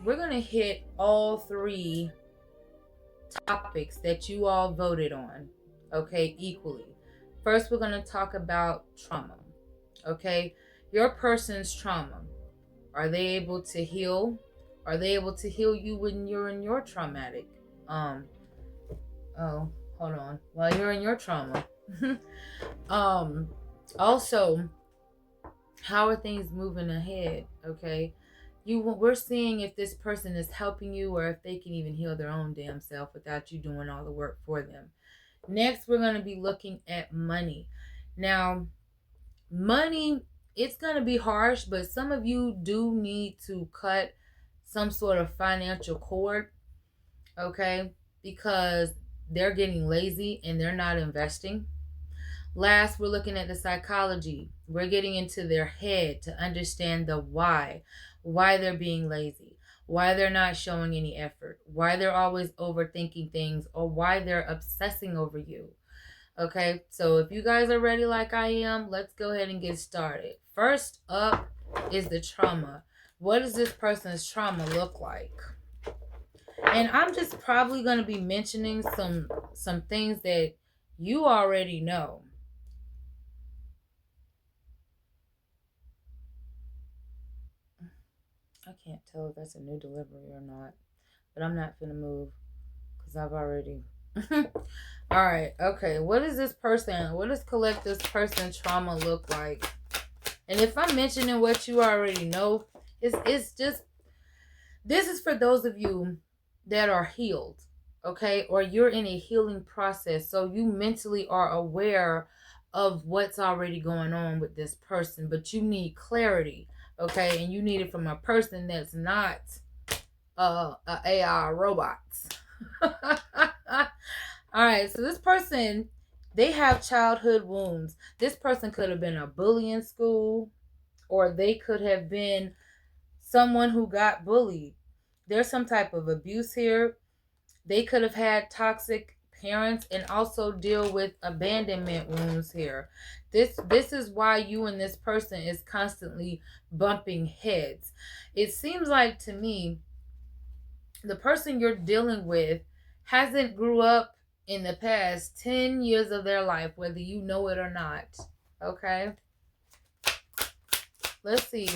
we're going to hit all three topics that you all voted on, okay, equally. First, we're going to talk about trauma, okay? Your person's trauma. Are they able to heal? Are they able to heal you when you're in your traumatic? Oh, hold on. While you're in your trauma. um, Also, how are things moving ahead? Okay, we're seeing if this person is helping you or if they can even heal their own damn self without you doing all the work for them. Next, we're going to be looking at money. Now, money, it's going to be harsh, but some of you do need to cut some sort of financial cord, okay? Because they're getting lazy and they're not investing. Last, we're looking at the psychology. We're getting into their head to understand the why they're being lazy, why they're not showing any effort, why they're always overthinking things, or why they're obsessing over you. Okay, so if you guys are ready like I am, let's go ahead and get started. First up is the trauma. What does this person's trauma look like? And I'm just probably going to be mentioning some things that you already know. I can't tell if that's a new delivery or not, but I'm not gonna move because I've already. All right, okay. What does collect this person's trauma look like? And if I'm mentioning what you already know, it's just, this is for those of you that are healed, okay, or you're in a healing process, so you mentally are aware of what's already going on with this person, but you need clarity, okay, and you need it from a person that's not a AI robot. All right, so this person, they have childhood wounds. This person could have been a bully in school, or they could have been someone who got bullied. There's some type of abuse here. They could have had toxic parents and also deal with abandonment wounds here. This is why you and this person is constantly bumping heads. It seems like to me the person you're dealing with hasn't grew up in the past 10 years of their life, whether you know it or not. Okay? Let's see.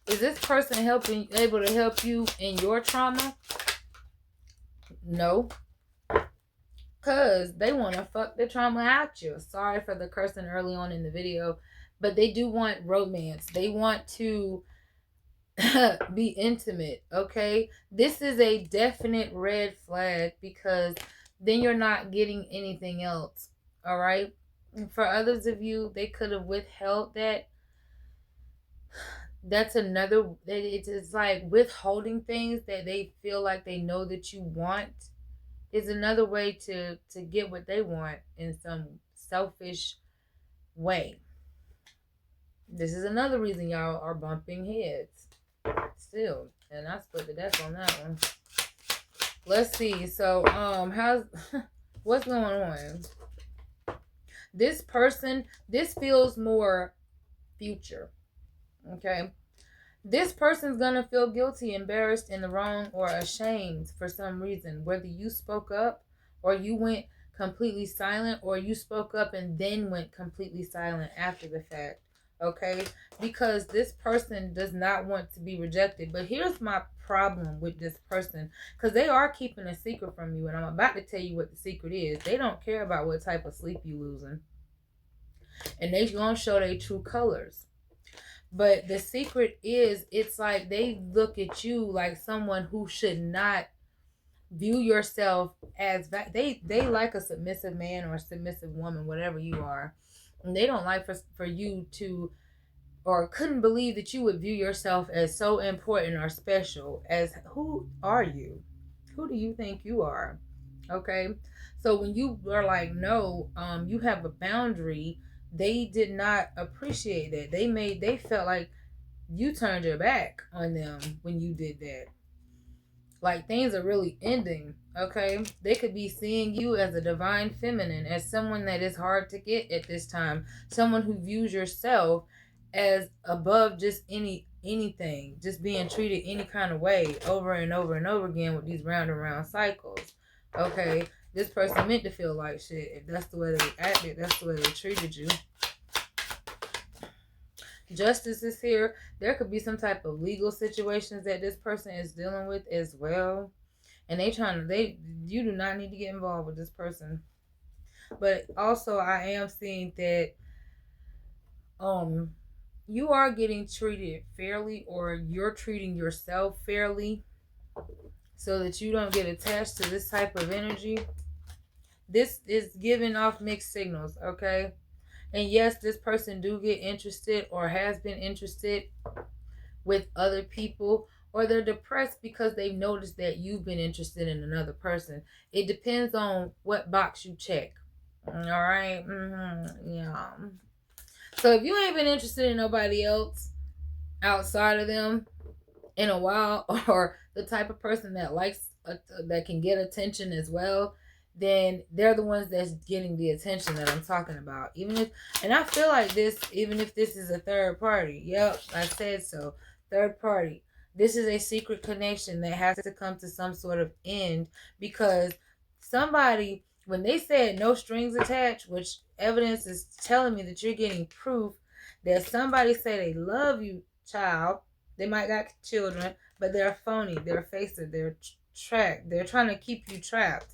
Is this person able to help you in your trauma? No. Because they want to fuck the trauma out you. Sorry for the cursing early on in the video. But they do want romance. They want to be intimate, okay? This is a definite red flag because then you're not getting anything else, all right? For others of you, they could have withheld that. That's another, it's like withholding things that they feel like they know that you want is another way to get what they want in some selfish way. This is another reason y'all are bumping heads still, and I split the deck on that one. Let's see. So how's what's going on? This person, this feels more future. Okay, this person's gonna feel guilty, embarrassed, in the wrong, or ashamed for some reason, whether you spoke up or you went completely silent, or you spoke up and then went completely silent after the fact. Okay, because this person does not want to be rejected. But here's my problem with this person, because they are keeping a secret from you, and I'm about to tell you what the secret is. They don't care about what type of sleep you losing, and they gonna show their true colors. But the secret is, it's like they look at you like someone who should not view yourself as they like a submissive man or a submissive woman, whatever you are, and they don't like for you to, or couldn't believe that you would view yourself as so important or special. As who are you? Who do you think you are? Okay, so when you are like, no, you have a boundary, they did not appreciate that. They felt like you turned your back on them when you did that. Like things are really ending, okay? They could be seeing you as a divine feminine, as someone that is hard to get at this time, someone who views yourself as above just anything, just being treated any kind of way over and over and over again with these round and round cycles. Okay, this person meant to feel like shit. If that's the way they acted, that's the way they treated you. Justice is here. There could be some type of legal situations that this person is dealing with as well. And you do not need to get involved with this person. But also I am seeing that you are getting treated fairly, or you're treating yourself fairly, so that you don't get attached to this type of energy. This is giving off mixed signals, okay? And yes, this person do get interested or has been interested with other people, or they're depressed because they've noticed that you've been interested in another person. It depends on what box you check. All right? Yeah. So if you ain't been interested in nobody else outside of them in a while, or the type of person that likes that can get attention as well, then they're the ones that's getting the attention that I'm talking about. And I feel like this, even if this is a third party. Yep, I said so. Third party. This is a secret connection that has to come to some sort of end, because somebody, when they said no strings attached, which evidence is telling me that you're getting proof that somebody say they love you, child. They might got children, but they're phony. They're facer. They're trapped. They're trying to keep you trapped.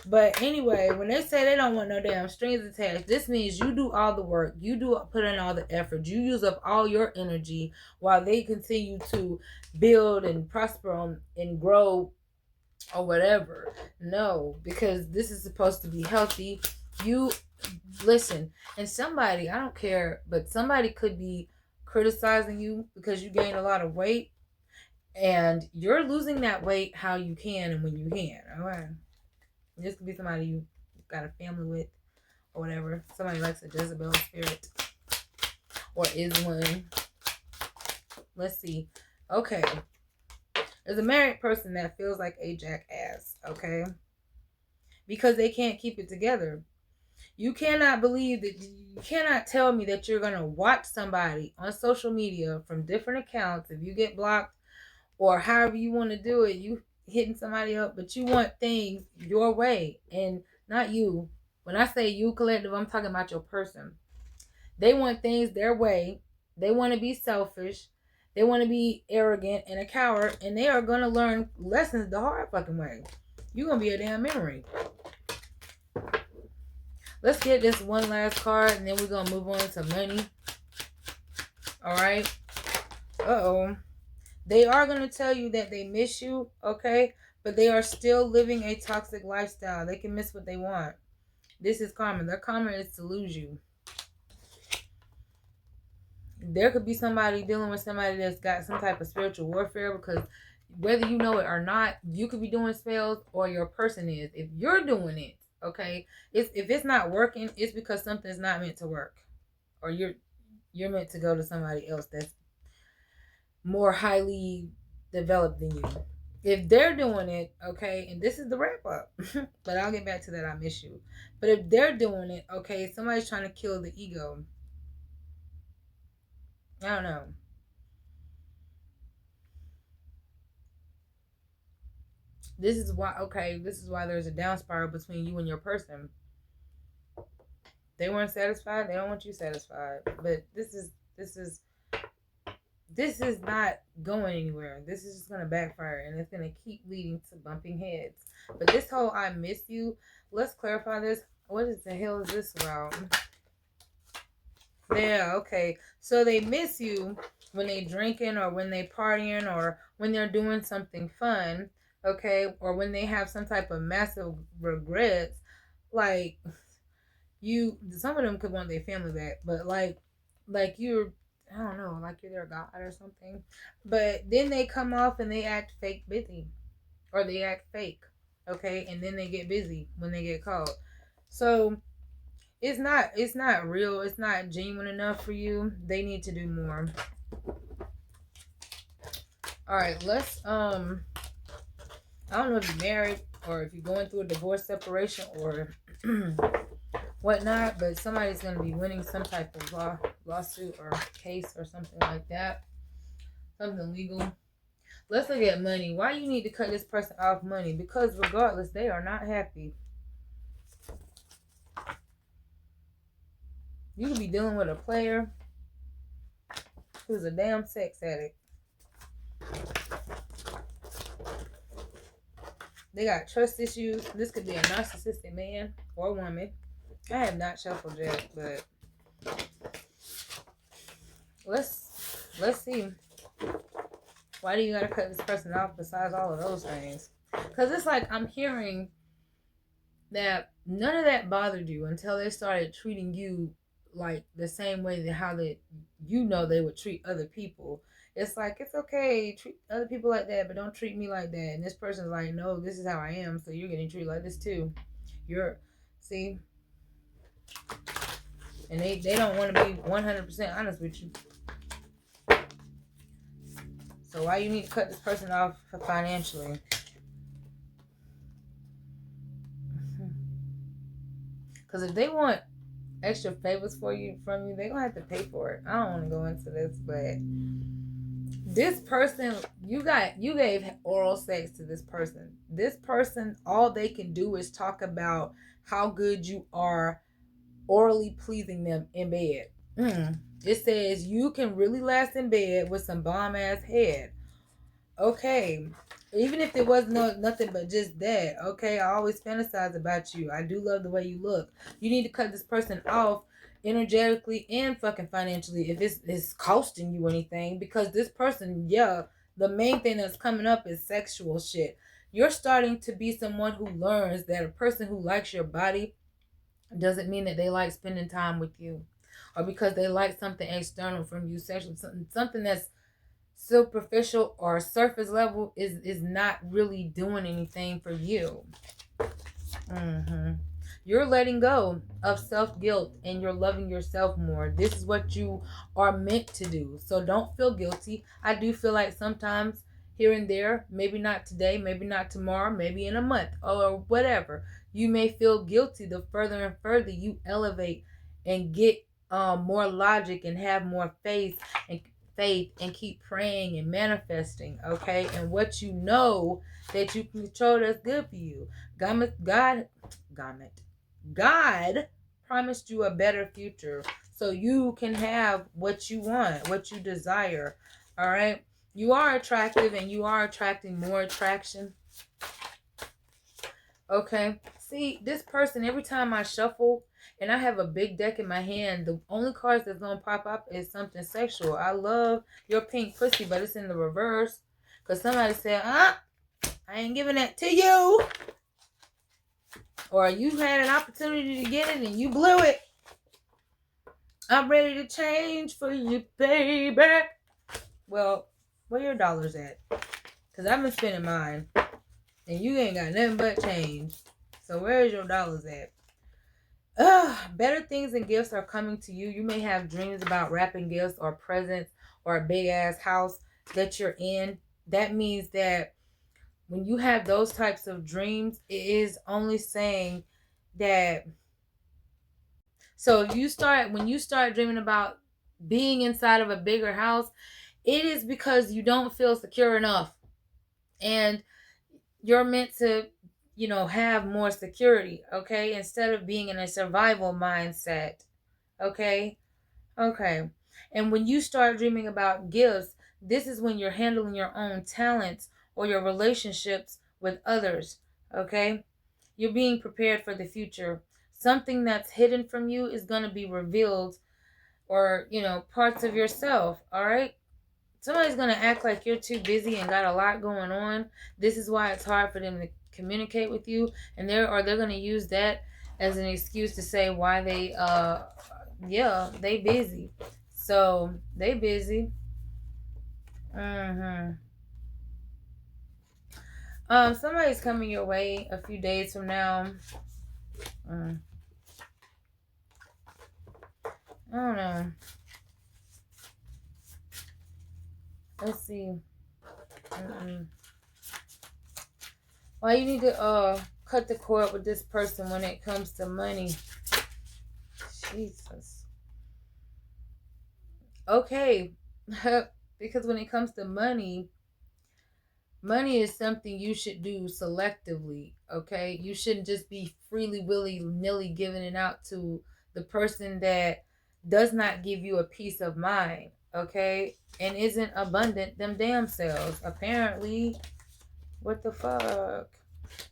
But anyway, when they say they don't want no damn strings attached, this means you do all the work. You do put in all the effort. You use up all your energy while they continue to build and prosper and grow or whatever. No, because this is supposed to be healthy. You listen, and somebody, I don't care, but somebody could be criticizing you because you gained a lot of weight, and you're losing that weight how you can and when you can. All right. This could be somebody you got a family with or whatever. Somebody likes a Jezebel spirit or is one. Let's see. Okay. There's a married person that feels like a jackass, okay? Because they can't keep it together. You cannot tell me that you're going to watch somebody on social media from different accounts. If you get blocked or however you want to do it, you hitting somebody up, but you want things your way and not you. When I say you, collective, I'm talking about your person. They want things their way. They want to be selfish. They want to be arrogant and a coward, and they are going to learn lessons the hard fucking way. You're going to be a damn memory. Let's get this one last card, and then we're going to move on to money. All right? Uh-oh. They are going to tell you that they miss you, okay? But they are still living a toxic lifestyle. They can miss what they want. This is karma. Their karma is to lose you. There could be somebody dealing with somebody that's got some type of spiritual warfare, because whether you know it or not, you could be doing spells or your person is. If you're doing it, okay, if it's not working, it's because something's not meant to work, or you're meant to go to somebody else that's more highly developed than you. If they're doing it, okay, and this is the wrap up, but I'll get back to that. I miss you. But if they're doing it, okay, somebody's trying to kill the ego. I don't know. This is why there's a down spiral between you and your person. They weren't satisfied. They don't want you satisfied. But this is not going anywhere. This is just going to backfire, and it's going to keep leading to bumping heads. But this whole I miss you, let's clarify this. What is the hell is this about? Yeah, okay. So they miss you when they drinking, or when they partying, or when they're doing something fun, okay? Or when they have some type of massive regrets. Like, some of them could want their family back, but like you're, I don't know, like you're their god or something. But then they come off and they act fake busy, or they act fake, okay? And then they get busy when they get caught. So it's not real. It's not genuine enough for you. They need to do more. All right, let's I don't know if you're married or if you're going through a divorce, separation, or whatnot, but somebody's going to be winning some type of lawsuit or case or something like that. Something legal. Let's look at money. Why you need to cut this person off money? Because regardless, they are not happy. You could be dealing with a player who's a damn sex addict. They got trust issues. This could be a narcissistic man or woman. I have not shuffled yet, but let's see. Why do you gotta cut this person off besides all of those things? Because it's like I'm hearing that none of that bothered you until they started treating you like the same way that how they they would treat other people. It's like, it's okay, treat other people like that, but don't treat me like that. And this person's like, no, this is how I am, so you're getting treated like this too. See? And they don't want to be 100% honest with you. So why you need to cut this person off financially? Because if they want extra favors from you, they're going to have to pay for it. I don't want to go into this, but this person, you gave oral sex to this person. This person, all they can do is talk about how good you are orally pleasing them in bed. It says you can really last in bed with some bomb ass head. Okay. Even if there was nothing but just that, okay, I always fantasize about you. I do love the way you look. You need to cut this person off energetically and fucking financially if it's costing you anything, because this person, the main thing that's coming up is sexual shit. You're starting to be someone who learns that a person who likes your body doesn't mean that they like spending time with you, or because they like something external from you sexually. Something that's superficial or surface level is not really doing anything for you. You're letting go of self-guilt and you're loving yourself more. This is what you are meant to do. So don't feel guilty. I do feel like sometimes here and there, maybe not today, maybe not tomorrow, maybe in a month or whatever, you may feel guilty the further and further you elevate and get more logic and have more faith and keep praying and manifesting, okay? And what you know that you can control that's good for you. God promised you a better future so you can have what you want, what you desire, all right? You are attractive and you are attracting more attraction, okay? See, this person, every time I shuffle and I have a big deck in my hand, the only cards that's going to pop up is something sexual. I love your pink pussy, but it's in the reverse. Because somebody said, I ain't giving that to you. Or you had an opportunity to get it and you blew it. I'm ready to change for you, baby. Well, where your dollars at? Because I've been spending mine. And you ain't got nothing but change. So where's your dollars at? Better things and gifts are coming to you. You may have dreams about wrapping gifts or presents or a big ass house that you're in. That means that when you have those types of dreams, it is only saying that. So when you start dreaming about being inside of a bigger house, it is because you don't feel secure enough. And you're meant to, have more security, okay? Instead of being in a survival mindset, okay? Okay. And when you start dreaming about gifts, this is when you're handling your own talents or your relationships with others, okay? You're being prepared for the future. Something that's hidden from you is going to be revealed, or, parts of yourself, all right? Somebody's going to act like you're too busy and got a lot going on. This is why it's hard for them to communicate with you, and they're going to use that as an excuse to say why they they busy. So they busy. Somebody's coming your way a few days from now. I don't know. Let's see. Why you need to cut the cord with this person when it comes to money? Jesus. Okay. Because when it comes to money, money is something you should do selectively, okay? You shouldn't just be freely, willy-nilly giving it out to the person that does not give you a peace of mind, okay? And isn't abundant them damn selves. Apparently, what the fuck?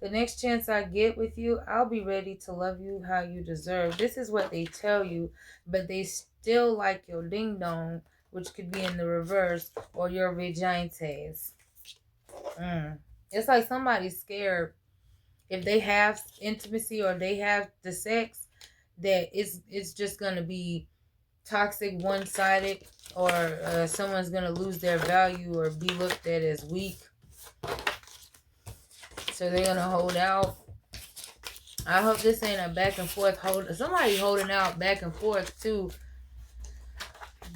The next chance I get with you, I'll be ready to love you how you deserve. This is what they tell you, but they still like your ding dong, which could be in the reverse, or your vaginas. It's like somebody's scared if they have intimacy or they have the sex that it's just gonna be toxic, one-sided, or someone's gonna lose their value or be looked at as weak. So they're gonna hold out. I hope this ain't a back and forth somebody holding out back and forth too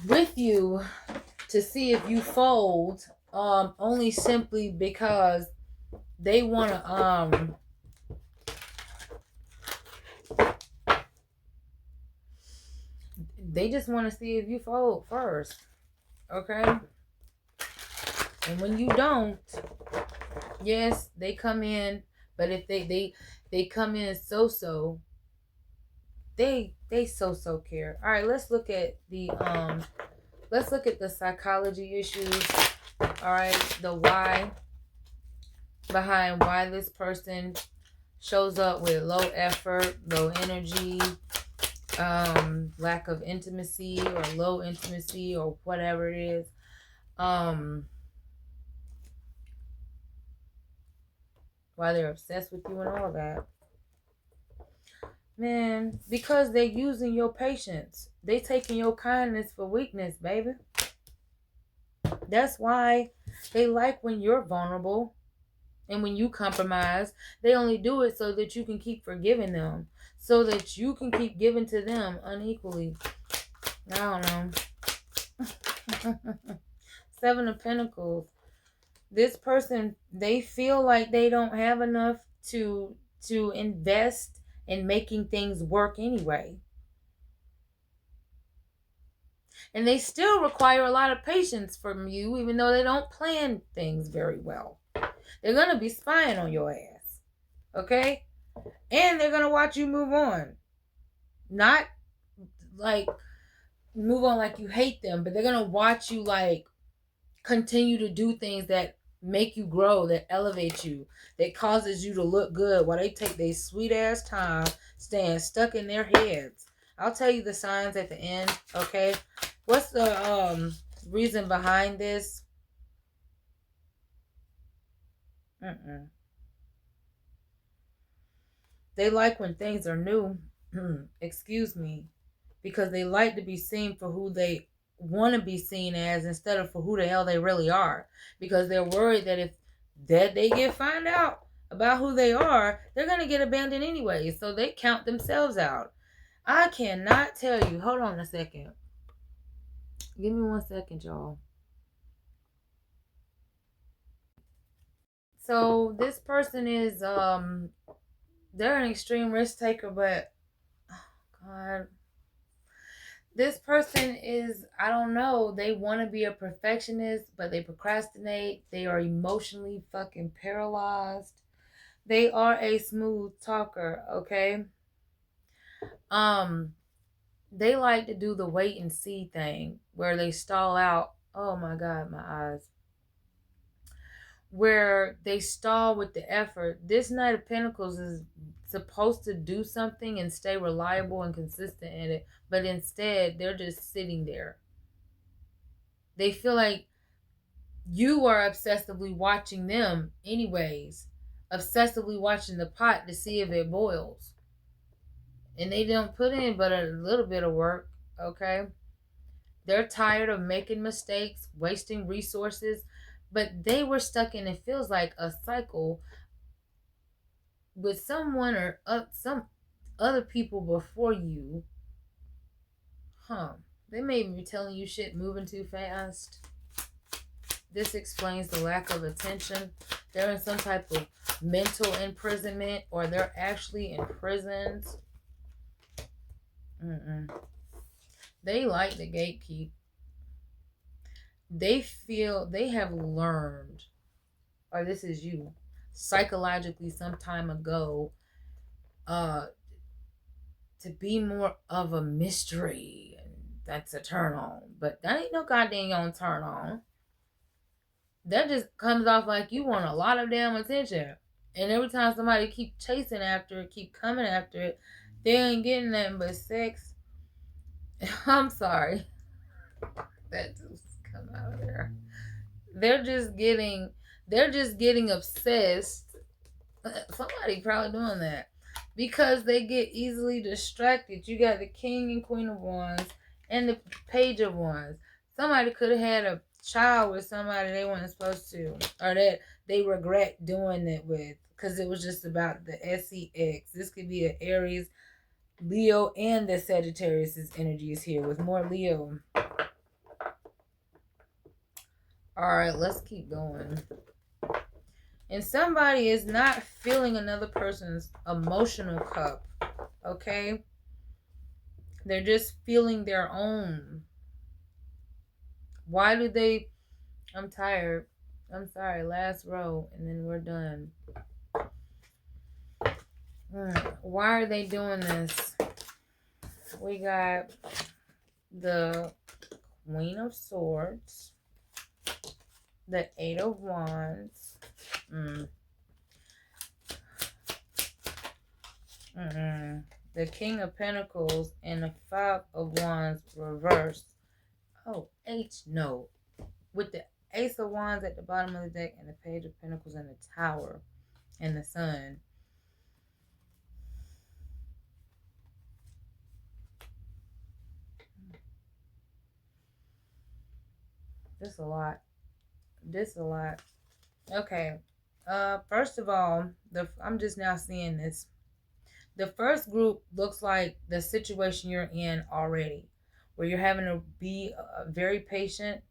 with you to see if you fold. Only simply because they wanna they just want to see if you fold first, okay? And when you don't, yes, they come in, but if they come in so they so care. All right, let's look at the psychology issues. All right, the why behind why this person shows up with low effort, low energy, lack of intimacy or low intimacy or whatever it is. Why they're obsessed with you and all that. Man, because they're using your patience. They taking your kindness for weakness, baby. That's why they like when you're vulnerable and when you compromise. They only do it so that you can keep forgiving them, so that you can keep giving to them unequally. I don't know. Seven of Pentacles. This person, they feel like they don't have enough to invest in making things work anyway. And they still require a lot of patience from you, even though they don't plan things very well. They're going to be spying on your ass. Okay? And they're going to watch you move on. Not like move on like you hate them, but they're going to watch you like continue to do things that make you grow, that elevate you, that causes you to look good while they take their sweet ass time staying stuck in their heads. I'll tell you the signs at the end, okay? What's the reason behind this? They like when things are new. Excuse me. Because they like to be seen for who they want to be seen as instead of for who the hell they really are. Because they're worried that if they get find out about who they are, they're going to get abandoned anyway. So they count themselves out. I cannot tell you. Hold on a second. Give me 1 second, y'all. So this person is they're an extreme risk taker, but oh God, this person is, I don't know, they want to be a perfectionist, but they procrastinate. They are emotionally fucking paralyzed. They are a smooth talker, okay? They like to do the wait and see thing where they stall out. Oh my God, my eyes. Where they stall with the effort. This Knight of Pentacles is supposed to do something and stay reliable and consistent in it, but instead they're just sitting there. They feel like you are obsessively watching them anyways, obsessively watching the pot to see if it boils, and they don't put in but a little bit of work, okay? They're tired of making mistakes, wasting resources, but they were stuck in, it feels like, a cycle with someone or some other people before you. They may be telling you shit moving too fast. This explains the lack of attention. They're in some type of mental imprisonment, or they're actually imprisoned. They like the gatekeep. they feel they have learned, or this is you, psychologically some time ago, uh, to be more of a mystery. And that's a turn on. But that ain't no goddamn turn on. That just comes off like you want a lot of damn attention. And every time somebody keep chasing after it, keep coming after it, they ain't getting nothing but sex. I'm sorry. That just come out of there. They're just getting obsessed. Somebody probably doing that. Because they get easily distracted. You got the King and Queen of Wands and the Page of Wands. Somebody could have had a child with somebody they weren't supposed to, or that they regret doing it with, because it was just about the sex. This could be an Aries, Leo, and the Sagittarius' energy is here with more Leo. All right, let's keep going. And somebody is not filling another person's emotional cup, okay? They're just feeling their own. Why do they... I'm tired. I'm sorry. Last row, and then we're done. Why are they doing this? We got the Queen of Swords, the Eight of Wands, the King of Pentacles, and the Five of Wands reversed. Oh, no. With the Ace of Wands at the bottom of the deck, and the Page of Pentacles and the Tower and the Sun. This a lot. Okay. First of all, I'm just now seeing this. The first group looks like the situation you're in already, where you're having to be very patient.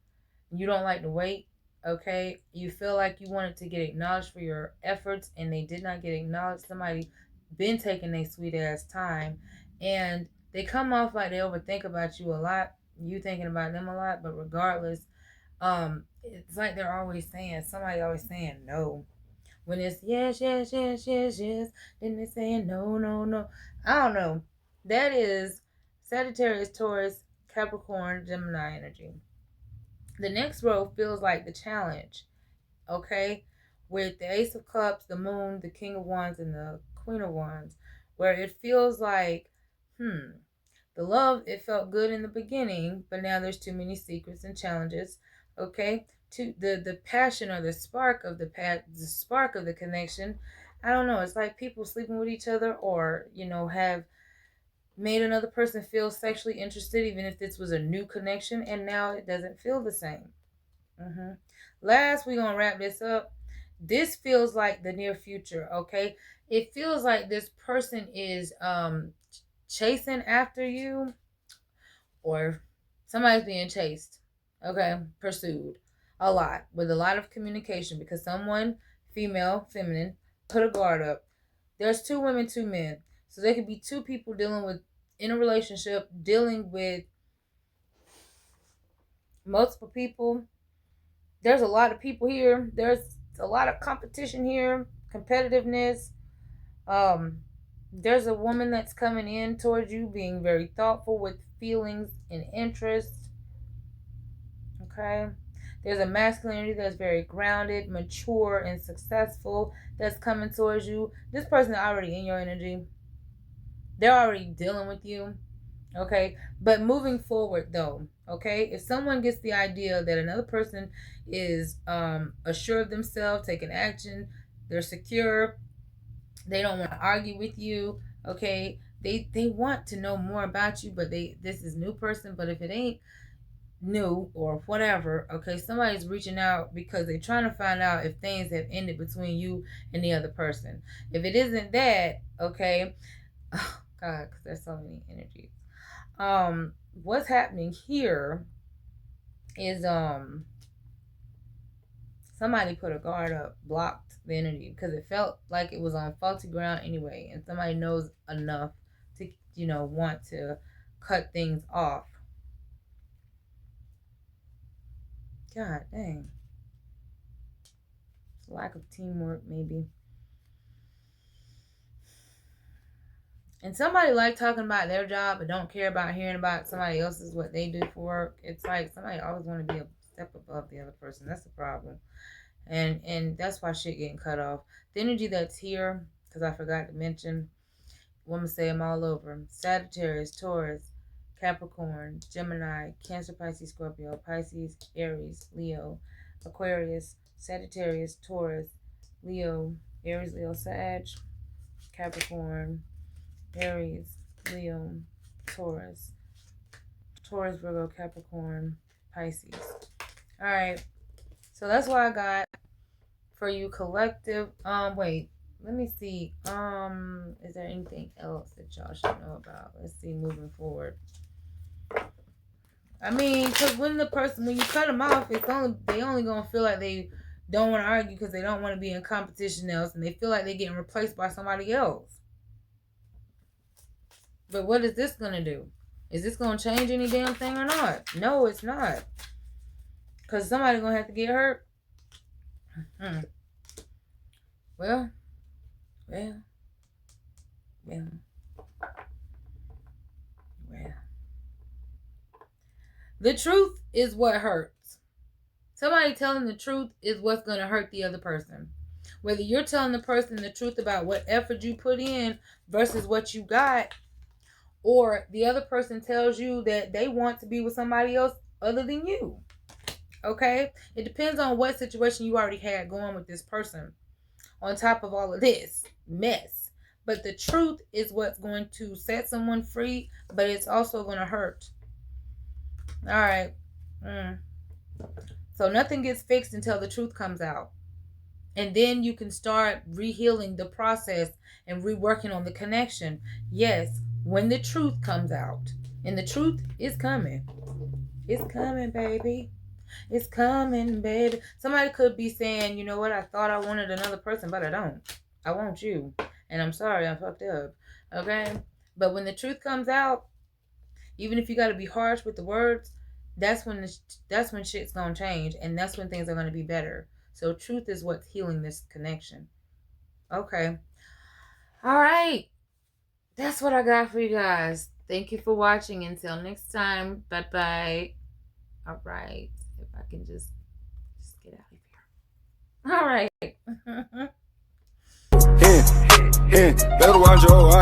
You don't like to wait. Okay. You feel like you wanted to get acknowledged for your efforts, and they did not get acknowledged. Somebody been taking their sweet ass time, and they come off like they overthink about you a lot. You thinking about them a lot, but regardless, it's like they're always saying, somebody always saying no. When it's yes, yes, yes, yes, yes, then they're saying no, no, no. I don't know. That is Sagittarius, Taurus, Capricorn, Gemini energy. The next row feels like the challenge, okay? With the Ace of Cups, the Moon, the King of Wands, and the Queen of Wands, where it feels like, the love, it felt good in the beginning, but now there's too many secrets and challenges, okay? To the passion, or the spark of the connection, I don't know. It's like people sleeping with each other, or have made another person feel sexually interested, even if this was a new connection, and now it doesn't feel the same. Last, we're gonna wrap this up. This feels like the near future, okay? It feels like this person is chasing after you, or somebody's being chased, okay, pursued a lot, with a lot of communication, because someone, female, feminine, put a guard up. There's two women, two men, so there could be two people dealing with, in a relationship, dealing with multiple people. There's a lot of people here. There's a lot of competition here, competitiveness. There's a woman that's coming in towards you, being very thoughtful, with feelings and interests. Okay. There's a masculinity that's very grounded, mature, and successful, that's coming towards you. This person is already in your energy. They're already dealing with you. Okay. But moving forward, though, okay, if someone gets the idea that another person is assured of themselves, taking action, they're secure, they don't want to argue with you, okay, they want to know more about you, but this is new person. But if it ain't new or whatever, okay, somebody's reaching out because they're trying to find out if things have ended between you and the other person. If it isn't that, okay, oh god, because there's so many energies. What's happening here is somebody put a guard up, blocked the energy, because it felt like it was on faulty ground anyway, and somebody knows enough to want to cut things off. God dang. Lack of teamwork, maybe. And somebody like talking about their job but don't care about hearing about somebody else's, what they do for work. It's like somebody always want to be a step above the other person. That's the problem. And that's why shit getting cut off. The energy that's here, because I forgot to mention, I'm going to say them all over. Sagittarius, Taurus, Capricorn, Gemini, Cancer, Pisces, Scorpio, Pisces, Aries, Leo, Aquarius, Sagittarius, Taurus, Leo, Aries, Leo, Sag, Capricorn, Aries, Leo, Taurus, Virgo, Capricorn, Pisces. All right. So that's what I got for you, collective. Wait. Let me see. Is there anything else that y'all should know about? Let's see, moving forward. I mean, because when you cut them off, they only gonna feel like they don't want to argue because they don't want to be in competition else, and they feel like they're getting replaced by somebody else. But what is this gonna do? Is this gonna change any damn thing or not? No, it's not. Because somebody's gonna have to get hurt. Well. The truth is what hurts. Somebody telling the truth is what's going to hurt the other person. Whether you're telling the person the truth about what effort you put in versus what you got, or the other person tells you that they want to be with somebody else other than you. Okay? It depends on what situation you already had going with this person on top of all of this mess. But the truth is what's going to set someone free, but it's also going to hurt. All right. So nothing gets fixed until the truth comes out. And then you can start rehealing the process and reworking on the connection. Yes, when the truth comes out. And the truth is coming. It's coming, baby. It's coming, baby. Somebody could be saying, you know what, I thought I wanted another person, but I don't. I want you. And I'm sorry, I fucked up. Okay? But when the truth comes out, even if you got to be harsh with the words, that's when shit's gonna change, and that's when things are gonna be better. So truth is what's healing this connection. Okay. All right. That's what I got for you guys. Thank you for watching. Until next time. Bye-bye. All right. If I can just get out of here. All right. Better watch your eye.